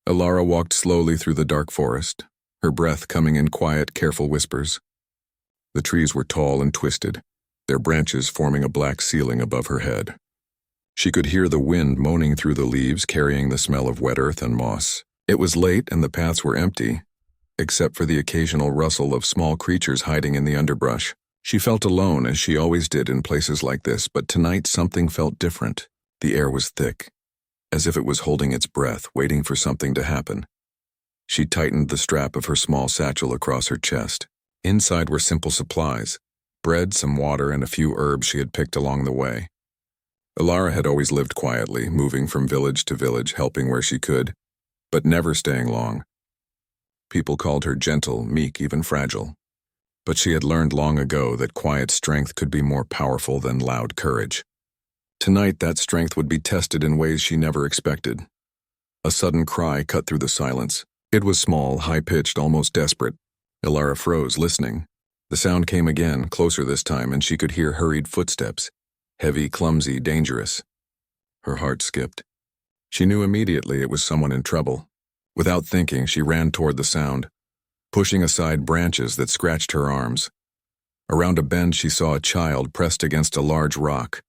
Alara walked slowly through the dark forest, her breath coming in quiet, careful whispers. The trees were tall and twisted, their branches forming a black ceiling above her head. She could hear the wind moaning through the leaves, carrying the smell of wet earth and moss. It was late and the paths were empty, except for the occasional rustle of small creatures hiding in the underbrush. She felt alone, as she always did in places like this, but tonight something felt different. The air was thick, as if it was holding its breath, waiting for something to happen. She tightened the strap of her small satchel across her chest. Inside were simple supplies: bread, some water, and a few herbs she had picked along the way. Alara had always lived quietly, moving from village to village, helping where she could, but never staying long. People called her gentle, meek, even fragile. But she had learned long ago that quiet strength could be more powerful than loud courage. Tonight, that strength would be tested in ways she never expected. A sudden cry cut through the silence. It was small, high-pitched, almost desperate. Alara froze, listening. The sound came again, closer this time, and she could hear hurried footsteps. Heavy, clumsy, dangerous. Her heart skipped. She knew immediately it was someone in trouble. Without thinking, she ran toward the sound, pushing aside branches that scratched her arms. Around a bend, she saw a child pressed against a large rock,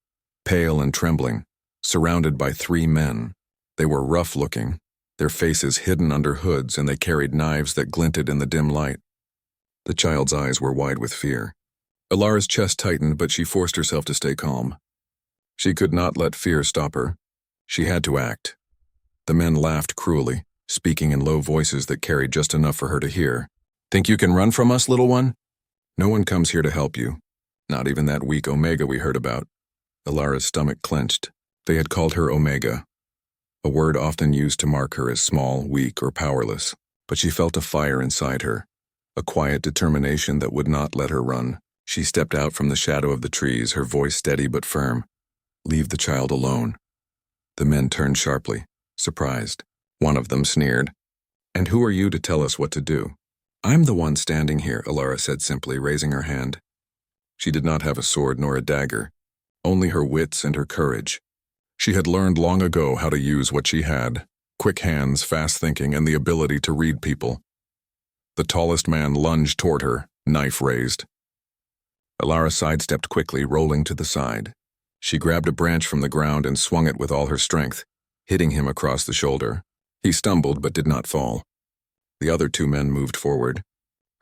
pale and trembling, surrounded by 3 men. They were rough-looking, their faces hidden under hoods, and they carried knives that glinted in the dim light. The child's eyes were wide with fear. Alara's chest tightened, but she forced herself to stay calm. She could not let fear stop her. She had to act. The men laughed cruelly, speaking in low voices that carried just enough for her to hear. "Think you can run from us, little one? No one comes here to help you. Not even that weak Omega we heard about." Alara's stomach clenched. They had called her Omega, a word often used to mark her as small, weak, or powerless. But she felt a fire inside her, a quiet determination that would not let her run. She stepped out from the shadow of the trees, her voice steady but firm. "Leave the child alone." The men turned sharply, surprised. One of them sneered. "And who are you to tell us what to do?" "I'm the one standing here," Alara said simply, raising her hand. She did not have a sword nor a dagger, only her wits and her courage. She had learned long ago how to use what she had: quick hands, fast thinking, and the ability to read people. The tallest man lunged toward her, knife raised. Alara sidestepped quickly, rolling to the side. She grabbed a branch from the ground and swung it with all her strength, hitting him across the shoulder. He stumbled but did not fall. The other 2 men moved forward.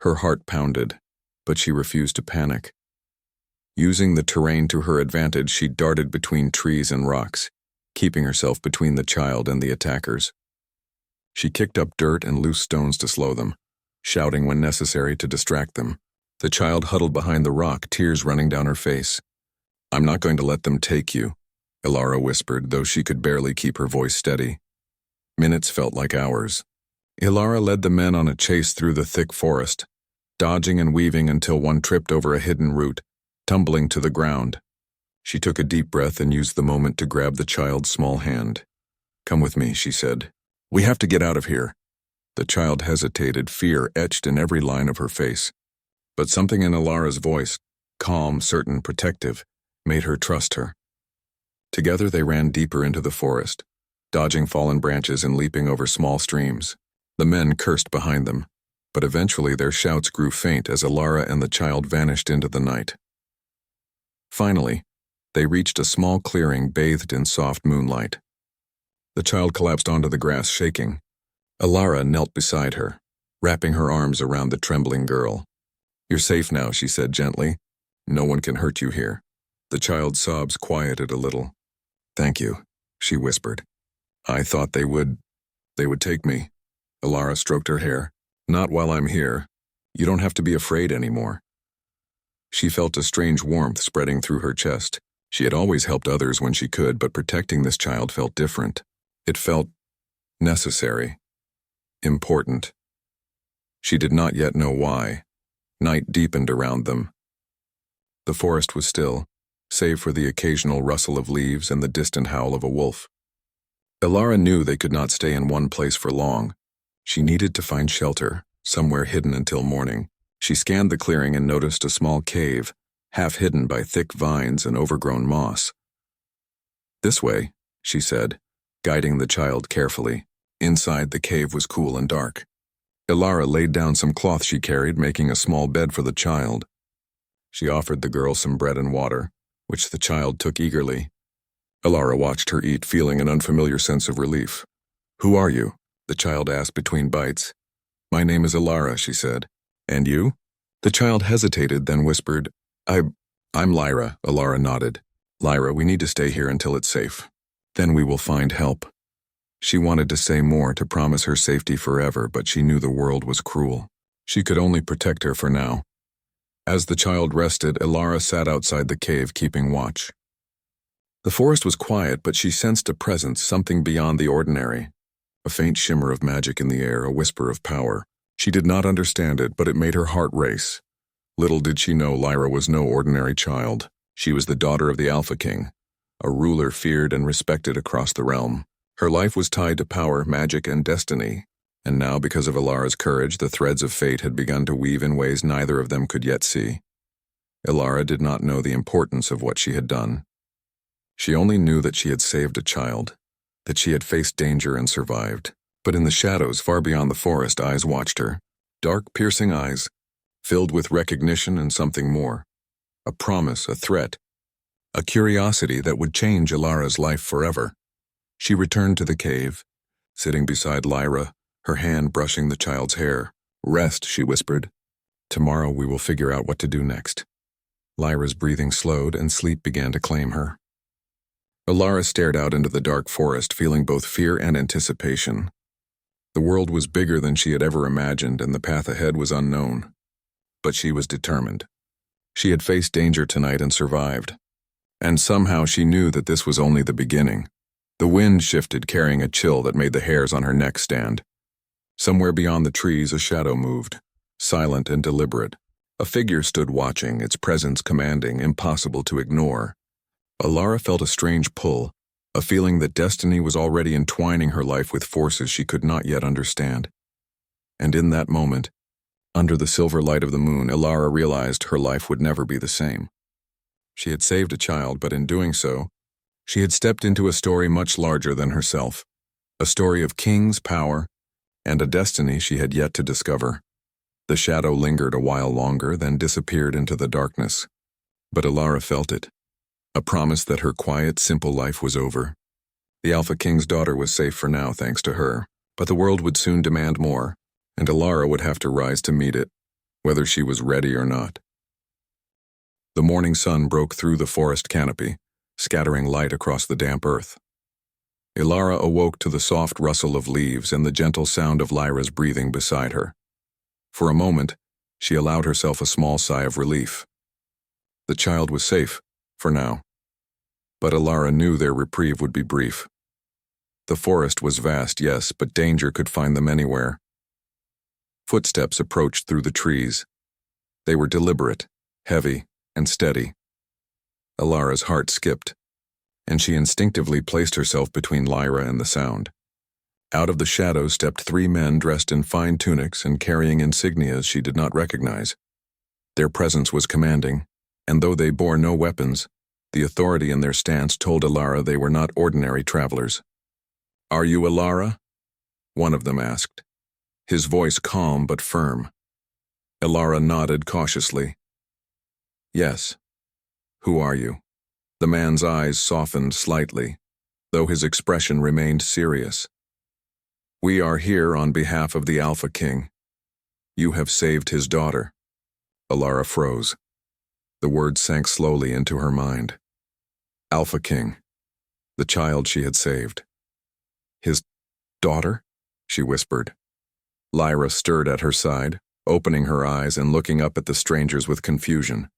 Her heart pounded, but she refused to panic. Using the terrain to her advantage, she darted between trees and rocks, keeping herself between the child and the attackers. She kicked up dirt and loose stones to slow them, shouting when necessary to distract them. The child huddled behind the rock, tears running down her face. "I'm not going to let them take you," Alara whispered, though she could barely keep her voice steady. Minutes felt like hours. Alara led the men on a chase through the thick forest, dodging and weaving until one tripped over a hidden root, tumbling to the ground. She took a deep breath and used the moment to grab the child's small hand. "Come with me," she said. "We have to get out of here." The child hesitated, fear etched in every line of her face. But something in Alara's voice, calm, certain, protective, made her trust her. Together they ran deeper into the forest, dodging fallen branches and leaping over small streams. The men cursed behind them, but eventually their shouts grew faint as Alara and the child vanished into the night. Finally, they reached a small clearing bathed in soft moonlight. The child collapsed onto the grass, shaking. Alara knelt beside her, wrapping her arms around the trembling girl. "You're safe now," she said gently. "No one can hurt you here." The child's sobs quieted a little. "Thank you," she whispered. "I thought they would take me." Alara stroked her hair. "Not while I'm here. You don't have to be afraid anymore." She felt a strange warmth spreading through her chest. She had always helped others when she could, but protecting this child felt different. It felt necessary, important. She did not yet know why. Night deepened around them. The forest was still, save for the occasional rustle of leaves and the distant howl of a wolf. Alara knew they could not stay in one place for long. She needed to find shelter, somewhere hidden until morning. She scanned the clearing and noticed a small cave, half hidden by thick vines and overgrown moss. "This way," she said, guiding the child carefully. Inside, the cave was cool and dark. Ilara laid down some cloth she carried, making a small bed for the child. She offered the girl some bread and water, which the child took eagerly. Ilara watched her eat, feeling an unfamiliar sense of relief. "Who are you?" the child asked between bites. "My name is Ilara," she said. "And you?" The child hesitated, then whispered, I'm Lyra," Ilara nodded. "Lyra, we need to stay here until it's safe. Then we will find help." She wanted to say more, to promise her safety forever, but she knew the world was cruel. She could only protect her for now. As the child rested, Ilara sat outside the cave, keeping watch. The forest was quiet, but she sensed a presence, something beyond the ordinary. A faint shimmer of magic in the air, a whisper of power. She did not understand it, but it made her heart race. Little did she know Lyra was no ordinary child. She was the daughter of the Alpha King, a ruler feared and respected across the realm. Her life was tied to power, magic, and destiny, and now, because of Ilara's courage, the threads of fate had begun to weave in ways neither of them could yet see. Ilara did not know the importance of what she had done. She only knew that she had saved a child, that she had faced danger and survived. But in the shadows, far beyond the forest, eyes watched her. Dark, piercing eyes, filled with recognition and something more. A promise, a threat, a curiosity that would change Ilara's life forever. She returned to the cave, sitting beside Lyra, her hand brushing the child's hair. "Rest," she whispered. "Tomorrow we will figure out what to do next." Lyra's breathing slowed and sleep began to claim her. Ilara stared out into the dark forest, feeling both fear and anticipation. The world was bigger than she had ever imagined, and the path ahead was unknown. But she was determined. She had faced danger tonight and survived. And somehow she knew that this was only the beginning. The wind shifted, carrying a chill that made the hairs on her neck stand. Somewhere beyond the trees, a shadow moved, silent and deliberate. A figure stood watching, its presence commanding, impossible to ignore. Ilara felt a strange pull, a feeling that destiny was already entwining her life with forces she could not yet understand. And in that moment, under the silver light of the moon, Ilara realized her life would never be the same. She had saved a child, but in doing so, she had stepped into a story much larger than herself, a story of kings, power, and a destiny she had yet to discover. The shadow lingered a while longer, then disappeared into the darkness. But Ilara felt it, a promise that her quiet, simple life was over. The Alpha King's daughter was safe for now, thanks to her, but the world would soon demand more, and Ilara would have to rise to meet it, whether she was ready or not. The morning sun broke through the forest canopy, scattering light across the damp earth. Ilara awoke to the soft rustle of leaves and the gentle sound of Lyra's breathing beside her. For a moment, she allowed herself a small sigh of relief. The child was safe, for now. But Ilara knew their reprieve would be brief. The forest was vast, yes, but danger could find them anywhere. Footsteps approached through the trees. They were deliberate, heavy, and steady. Ilara's heart skipped, and she instinctively placed herself between Lyra and the sound. Out of the shadows stepped 3 men dressed in fine tunics and carrying insignias she did not recognize. Their presence was commanding, and though they bore no weapons, the authority in their stance told Ilara they were not ordinary travelers. "Are you Ilara?" one of them asked, his voice calm but firm. Ilara nodded cautiously. "Yes. Who are you?" The man's eyes softened slightly, though his expression remained serious. "We are here on behalf of the Alpha King. You have saved his daughter." Ilara froze. The words sank slowly into her mind. Alpha King, the child she had saved. "His daughter?" she whispered. Lyra stirred at her side, opening her eyes and looking up at the strangers with confusion.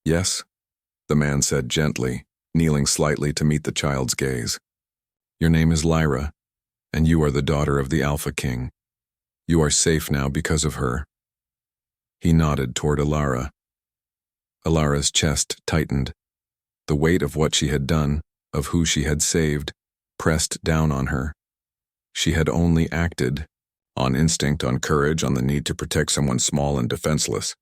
"Yes," the man said gently, kneeling slightly to meet the child's gaze. "Your name is Lyra, and you are the daughter of the Alpha King. You are safe now because of her." He nodded toward Ilara. Ilara's chest tightened. The weight of what she had done, of who she had saved, pressed down on her. She had only acted, on instinct, on courage, on the need to protect someone small and defenseless.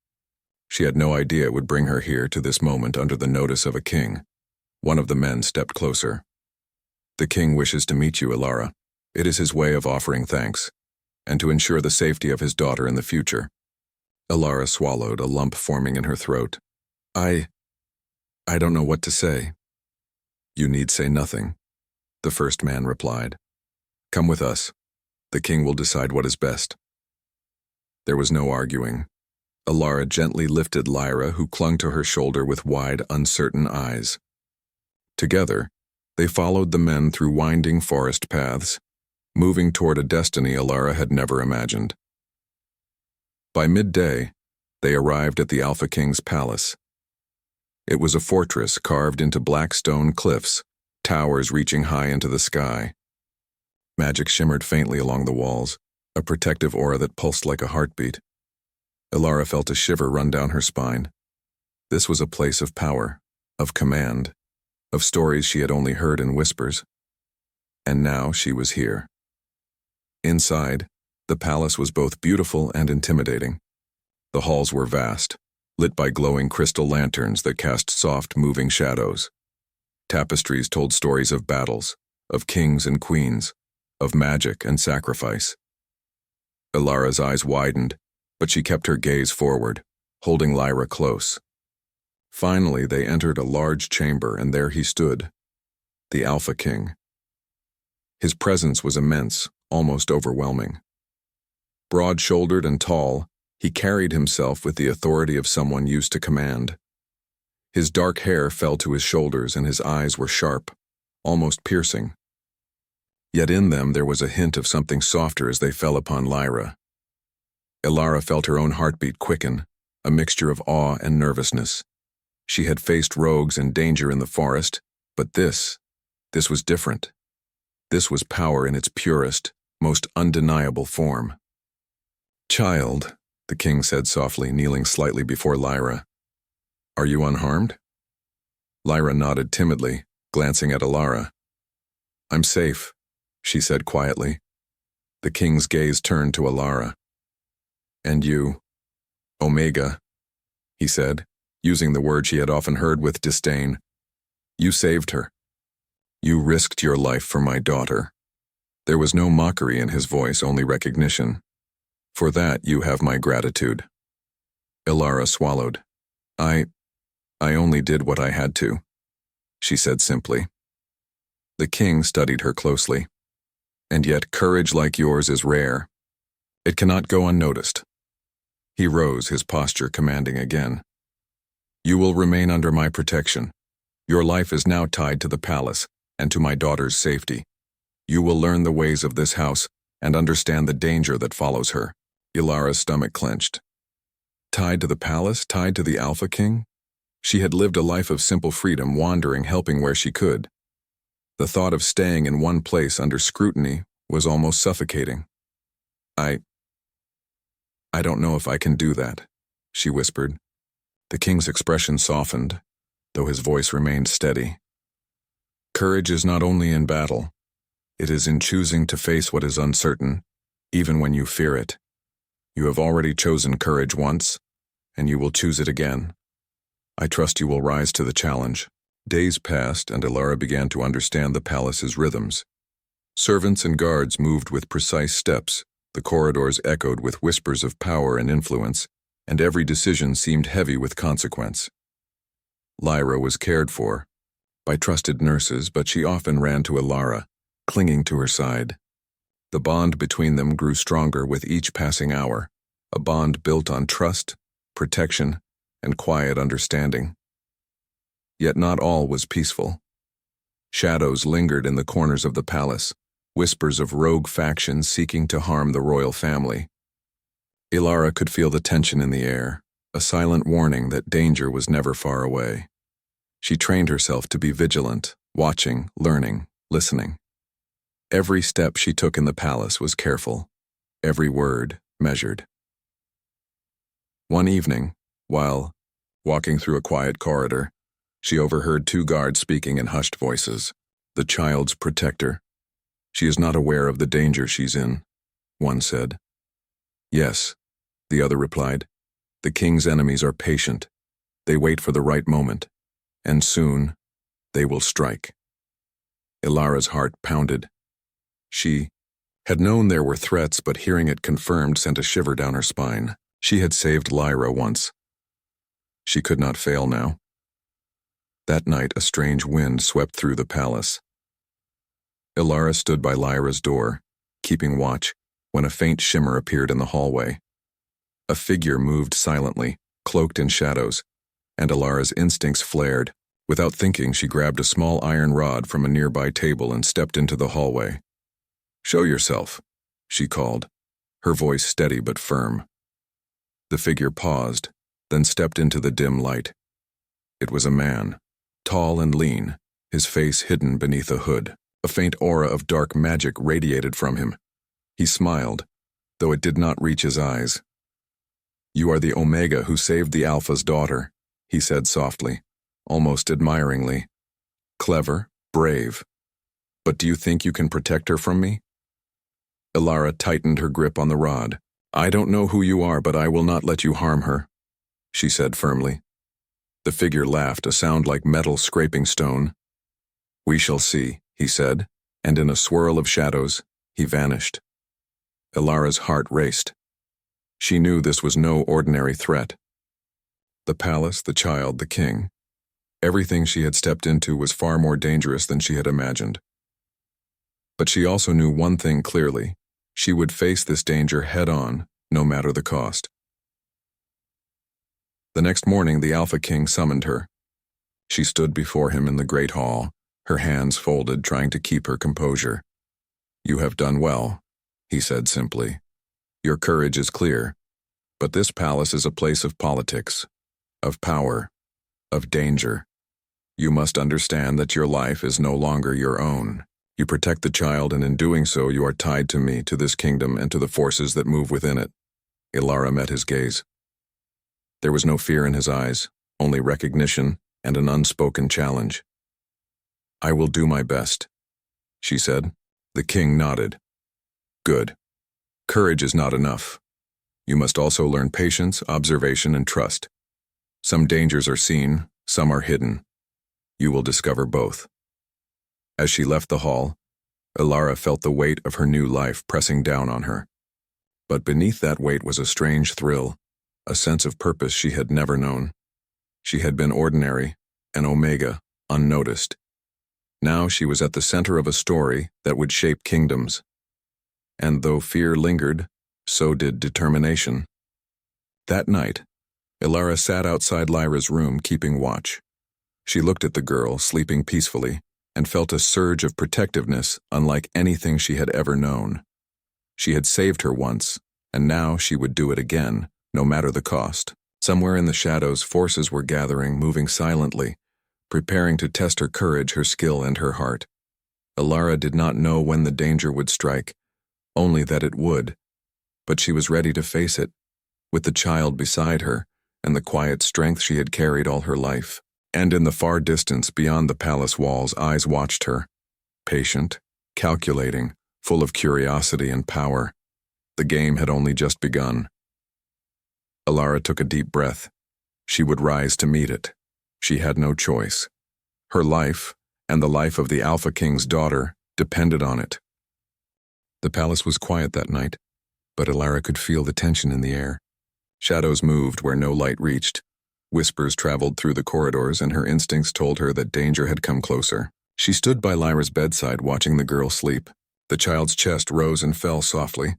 She had no idea it would bring her here to this moment under the notice of a king. One of the men stepped closer. "The king wishes to meet you, Ilara." It is his way of offering thanks, and to ensure the safety of his daughter in the future. Ilara swallowed, a lump forming in her throat. I don't know what to say. You need say nothing, the first man replied. Come with us. The king will decide what is best. There was no arguing. Ilara gently lifted Lyra, who clung to her shoulder with wide, uncertain eyes. Together, they followed the men through winding forest paths, moving toward a destiny Ilara had never imagined. By midday, they arrived at the Alpha King's palace. It was a fortress carved into black stone cliffs, towers reaching high into the sky. Magic shimmered faintly along the walls, a protective aura that pulsed like a heartbeat. Ilara felt a shiver run down her spine. This was a place of power, of command, of stories she had only heard in whispers. And now she was here. Inside, the palace was both beautiful and intimidating. The halls were vast, lit by glowing crystal lanterns that cast soft, moving shadows. Tapestries told stories of battles, of kings and queens, of magic and sacrifice. Ilara's eyes widened, but she kept her gaze forward, holding Lyra close. Finally, they entered a large chamber, and there he stood, the Alpha King. His presence was immense, almost overwhelming. Broad-shouldered and tall, he carried himself with the authority of someone used to command. His dark hair fell to his shoulders, and his eyes were sharp, almost piercing. Yet in them there was a hint of something softer as they fell upon Lyra. Ilara felt her own heartbeat quicken, a mixture of awe and nervousness. She had faced rogues and danger in the forest, but this was different. This was power in its purest, most undeniable form. Child, the king said softly, kneeling slightly before Lyra. Are you unharmed? Lyra nodded timidly, glancing at Ilara. I'm safe, she said quietly. The king's gaze turned to Ilara. And you, Omega, he said, using the word she had often heard with disdain. You saved her. You risked your life for my daughter. There was no mockery in his voice, only recognition. For that you have my gratitude. Ilara swallowed. I only did what I had to, she said simply. The king studied her closely. And yet courage like yours is rare. It cannot go unnoticed. He rose, his posture commanding again. You will remain under my protection. Your life is now tied to the palace and to my daughter's safety. You will learn the ways of this house and understand the danger that follows her. Ilara's stomach clenched. Tied to the palace, tied to the Alpha King? She had lived a life of simple freedom, wandering, helping where she could. The thought of staying in one place under scrutiny was almost suffocating. I don't know if I can do that, she whispered. The king's expression softened, though his voice remained steady. Courage is not only in battle. It is in choosing to face what is uncertain, even when you fear it. You have already chosen courage once, and you will choose it again. I trust you will rise to the challenge. Days passed, and Ilara began to understand the palace's rhythms. Servants and guards moved with precise steps, the corridors echoed with whispers of power and influence, and every decision seemed heavy with consequence. Lyra was cared for by trusted nurses, but she often ran to Ilara, clinging to her side. The bond between them grew stronger with each passing hour, a bond built on trust, protection, and quiet understanding. Yet not all was peaceful. Shadows lingered in the corners of the palace, whispers of rogue factions seeking to harm the royal family. Ilara could feel the tension in the air, a silent warning that danger was never far away. She trained herself to be vigilant, watching, learning, listening. Every step she took in the palace was careful, every word measured. One evening, while walking through a quiet corridor, she overheard two guards speaking in hushed voices. The child's protector. She is not aware of the danger she's in, one said. Yes, the other replied. The king's enemies are patient. They wait for the right moment, and soon they will strike. Ilara's heart pounded. She Had known there were threats, but hearing it confirmed sent a shiver down her spine. She had saved Lyra once. She could not fail now. That night, a strange wind swept through the palace. Ilara stood by Lyra's door, keeping watch, when a faint shimmer appeared in the hallway. A figure moved silently, cloaked in shadows, and Ilara's instincts flared. Without thinking, she grabbed a small iron rod from a nearby table and stepped into the hallway. "Show yourself," she called, her voice steady but firm. The figure paused, then stepped into the dim light. It was a man, tall and lean, his face hidden beneath a hood. A faint aura of dark magic radiated from him. He smiled, though it did not reach his eyes. "You are the Omega who saved the Alpha's daughter," he said softly, almost admiringly. "Clever, brave. But do you think you can protect her from me?" Ilara tightened her grip on the rod. "I don't know who you are, but I will not let you harm her," she said firmly. The figure laughed, a sound like metal scraping stone. "We shall see," he said, and in a swirl of shadows, he vanished. Ilara's heart raced. She knew this was no ordinary threat. The palace, the child, the king. Everything she had stepped into was far more dangerous than she had imagined. But she also knew one thing clearly. She would face this danger head-on, no matter the cost. The next morning, the Alpha King summoned her. She stood before him in the great hall, her hands folded, trying to keep her composure. "You have done well," he said simply. "Your courage is clear, but this palace is a place of politics, of power, of danger. You must understand that your life is no longer your own. You protect the child, and in doing so you are tied to me, to this kingdom, and to the forces that move within it." Ilara met his gaze. There was no fear in his eyes, only recognition and an unspoken challenge. "I will do my best," she said. The king nodded. "Good. Courage is not enough. You must also learn patience, observation, and trust. Some dangers are seen, some are hidden. You will discover both." As she left the hall, Ilara felt the weight of her new life pressing down on her. But beneath that weight was a strange thrill, a sense of purpose she had never known. She had been ordinary, an Omega, unnoticed. Now she was at the center of a story that would shape kingdoms. And though fear lingered, so did determination. That night, Ilara sat outside Lyra's room, keeping watch. She looked at the girl, sleeping peacefully, and felt a surge of protectiveness unlike anything she had ever known. She had saved her once, and now she would do it again, no matter the cost. Somewhere in the shadows, forces were gathering, moving silently, preparing to test her courage, her skill, and her heart. Ilara did not know when the danger would strike, only that it would. But she was ready to face it, with the child beside her, and the quiet strength she had carried all her life. And in the far distance, beyond the palace walls, eyes watched her, patient, calculating, full of curiosity and power. The game had only just begun. Ilara took a deep breath. She would rise to meet it. She had no choice. Her life, and the life of the Alpha King's daughter, depended on it. The palace was quiet that night, but Ilara could feel the tension in the air. Shadows moved where no light reached. Whispers traveled through the corridors, and her instincts told her that danger had come closer. She stood by Lyra's bedside, watching the girl sleep. The child's chest rose and fell softly,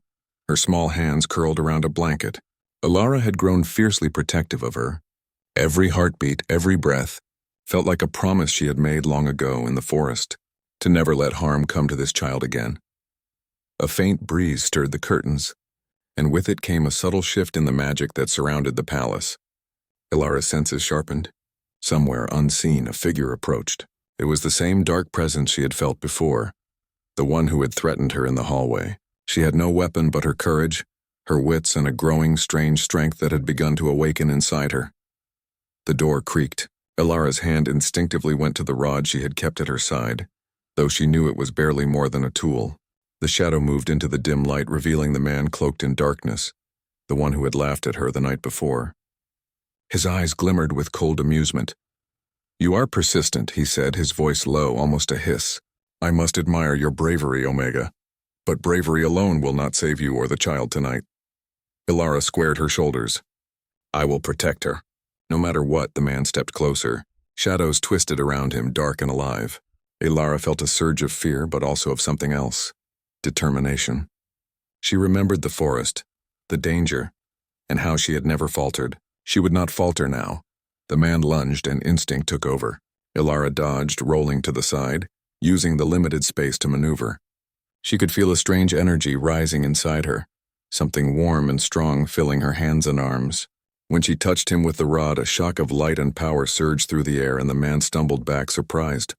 her small hands curled around a blanket. Ilara had grown fiercely protective of her. Every heartbeat, every breath, felt like a promise she had made long ago in the forest, to never let harm come to this child again. A faint breeze stirred the curtains, and with it came a subtle shift in the magic that surrounded the palace. Ilara's senses sharpened. Somewhere unseen, a figure approached. It was the same dark presence she had felt before, the one who had threatened her in the hallway. She had no weapon but her courage, her wits, and a growing, strange strength that had begun to awaken inside her. The door creaked. Ilara's hand instinctively went to the rod she had kept at her side, though she knew it was barely more than a tool. The shadow moved into the dim light, revealing the man cloaked in darkness, the one who had laughed at her the night before. His eyes glimmered with cold amusement. "You are persistent," he said, his voice low, almost a hiss. "I must admire your bravery, Omega. But bravery alone will not save you or the child tonight. Ilara squared her shoulders. I will protect her. No matter what, the man stepped closer. Shadows twisted around him, dark and alive. Ilara felt a surge of fear, but also of something else. Determination. She remembered the forest, the danger, and how she had never faltered. She would not falter now. The man lunged and instinct took over. Ilara dodged, rolling to the side, using the limited space to maneuver. She could feel a strange energy rising inside her, something warm and strong filling her hands and arms. When she touched him with the rod, a shock of light and power surged through the air and the man stumbled back, surprised.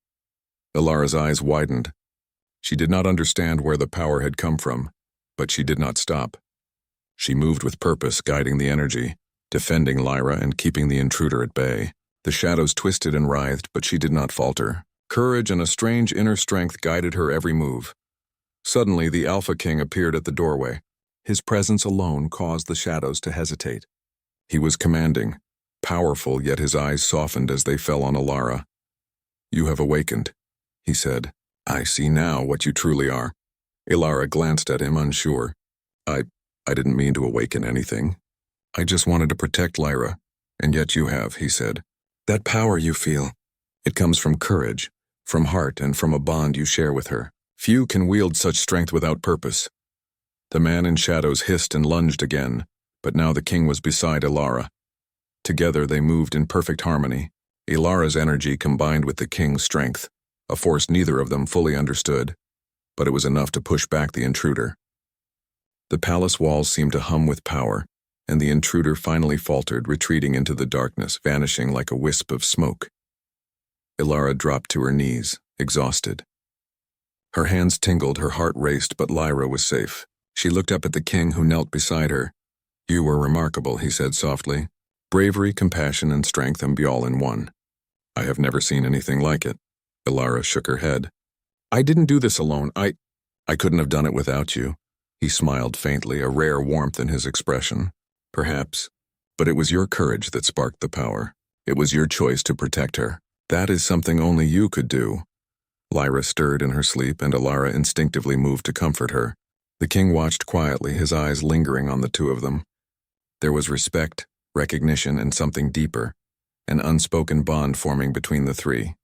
Ilara's eyes widened. She did not understand where the power had come from, but she did not stop. She moved with purpose, guiding the energy, defending Lyra and keeping the intruder at bay. The shadows twisted and writhed, but she did not falter. Courage and a strange inner strength guided her every move. Suddenly, the Alpha King appeared at the doorway. His presence alone caused the shadows to hesitate. He was commanding, powerful, yet his eyes softened as they fell on Ilara. You have awakened, he said. I see now what you truly are. Ilara glanced at him, unsure. I didn't mean to awaken anything. I just wanted to protect Lyra, and yet you have, he said. That power you feel, it comes from courage, from heart, and from a bond you share with her. Few can wield such strength without purpose. The man in shadows hissed and lunged again, but now the king was beside Ilara. Together they moved in perfect harmony, Ilara's energy combined with the king's strength, a force neither of them fully understood, but it was enough to push back the intruder. The palace walls seemed to hum with power, and the intruder finally faltered, retreating into the darkness, vanishing like a wisp of smoke. Ilara dropped to her knees, exhausted. Her hands tingled, her heart raced, but Lyra was safe. She looked up at the king who knelt beside her. You were remarkable, he said softly. Bravery, compassion, and strength and all in one. I have never seen anything like it. Ilara shook her head. I didn't do this alone. I couldn't have done it without you. He smiled faintly, a rare warmth in his expression. Perhaps, but it was your courage that sparked the power. It was your choice to protect her. That is something only you could do. Lyra stirred in her sleep, and Ilara instinctively moved to comfort her. The king watched quietly, his eyes lingering on the two of them. There was respect, recognition, and something deeper, an unspoken bond forming between the three.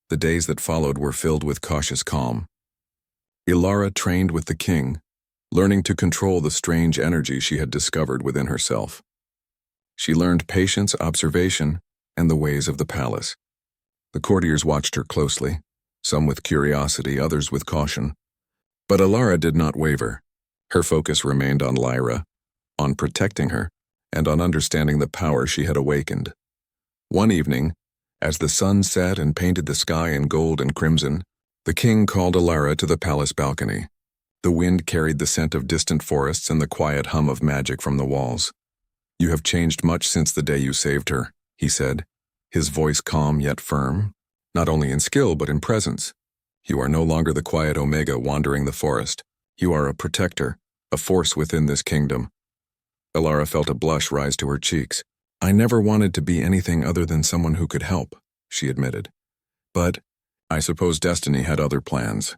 The days that followed were filled with cautious calm. Ilara trained with the king, learning to control the strange energy she had discovered within herself. She learned patience, observation, and the ways of the palace. The courtiers watched her closely, some with curiosity, others with caution. But Ilara did not waver. Her focus remained on Lyra, on protecting her, and on understanding the power she had awakened. One evening, as the sun set and painted the sky in gold and crimson, the king called Ilara to the palace balcony. The wind carried the scent of distant forests and the quiet hum of magic from the walls. You have changed much since the day you saved her, he said, his voice calm yet firm, not only in skill but in presence. You are no longer the quiet Omega wandering the forest. You are a protector, a force within this kingdom. Ilara felt a blush rise to her cheeks. I never wanted to be anything other than someone who could help, she admitted. But I suppose destiny had other plans.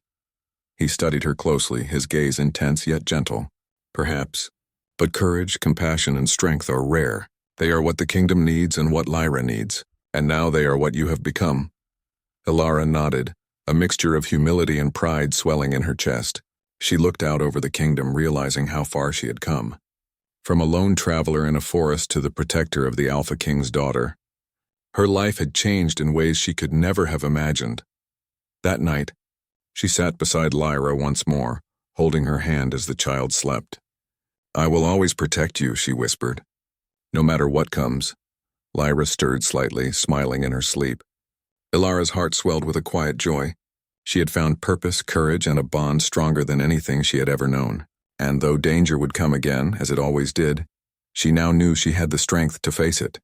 He studied her closely, his gaze intense yet gentle. Perhaps. But courage, compassion, and strength are rare. They are what the kingdom needs and what Lyra needs. And now they are what you have become. Ilara nodded, a mixture of humility and pride swelling in her chest. She looked out over the kingdom, realizing how far she had come. From a lone traveler in a forest to the protector of the Alpha King's daughter. Her life had changed in ways she could never have imagined. That night, she sat beside Lyra once more, holding her hand as the child slept. I will always protect you, she whispered. No matter what comes. Lyra stirred slightly, smiling in her sleep. Ilara's heart swelled with a quiet joy. She had found purpose, courage, and a bond stronger than anything she had ever known. And though danger would come again, as it always did, she now knew she had the strength to face it.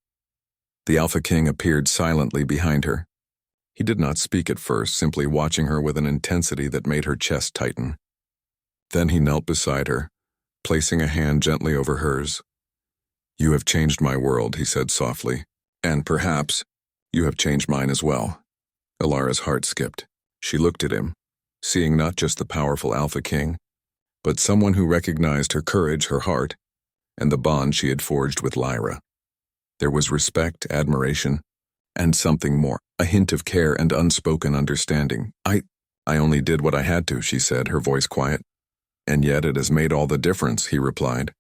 The Alpha King appeared silently behind her. He did not speak at first, simply watching her with an intensity that made her chest tighten. Then he knelt beside her, placing a hand gently over hers. You have changed my world, he said softly, and perhaps you have changed mine as well. Ilara's heart skipped. She looked at him, seeing not just the powerful Alpha King, but someone who recognized her courage, her heart, and the bond she had forged with Lyra. There was respect, admiration, and something more, a hint of care and unspoken understanding. I only did what I had to, she said, her voice quiet. And yet it has made all the difference, he replied.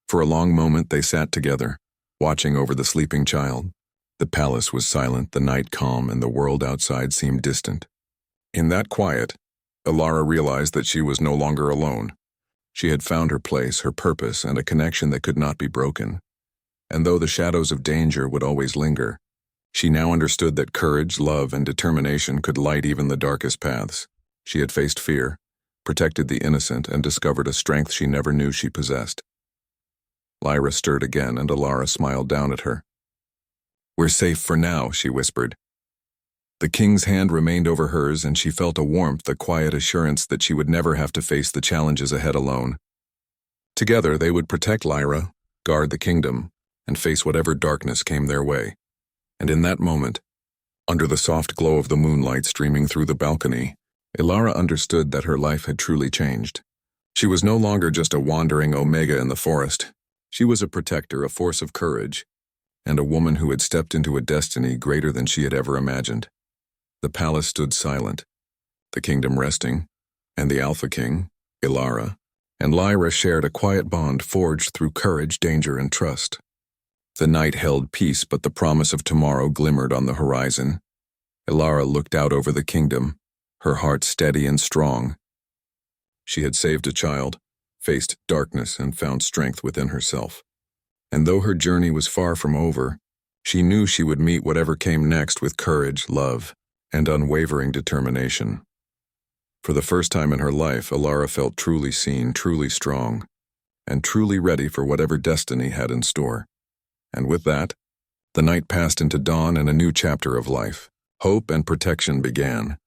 For a long moment they sat together, watching over the sleeping child. The palace was silent, the night calm, and the world outside seemed distant. In that quiet, Elara realized that she was no longer alone. She had found her place, her purpose, and a connection that could not be broken. And though the shadows of danger would always linger, she now understood that courage, love, and determination could light even the darkest paths. She had faced fear, protected the innocent, and discovered a strength she never knew she possessed. Lyra stirred again, and Elara smiled down at her. "We're safe for now," she whispered. The king's hand remained over hers, and she felt a warmth, a quiet assurance that she would never have to face the challenges ahead alone. Together they would protect Lyra, guard the kingdom, and face whatever darkness came their way. And in that moment, under the soft glow of the moonlight streaming through the balcony, Elara understood that her life had truly changed. She was no longer just a wandering omega in the forest. She was a protector, a force of courage, and a woman who had stepped into a destiny greater than she had ever imagined. The palace stood silent, the kingdom resting, and the Alpha King, Elara, and Lyra shared a quiet bond forged through courage, danger, and trust. The night held peace, but the promise of tomorrow glimmered on the horizon. Elara looked out over the kingdom, her heart steady and strong. She had saved a child, faced darkness, and found strength within herself. And though her journey was far from over, she knew she would meet whatever came next with courage, love, and unwavering determination. For the first time in her life, Elara felt truly seen, truly strong, and truly ready for whatever destiny had in store. And with that, the night passed into dawn and a new chapter of life. Hope and protection began.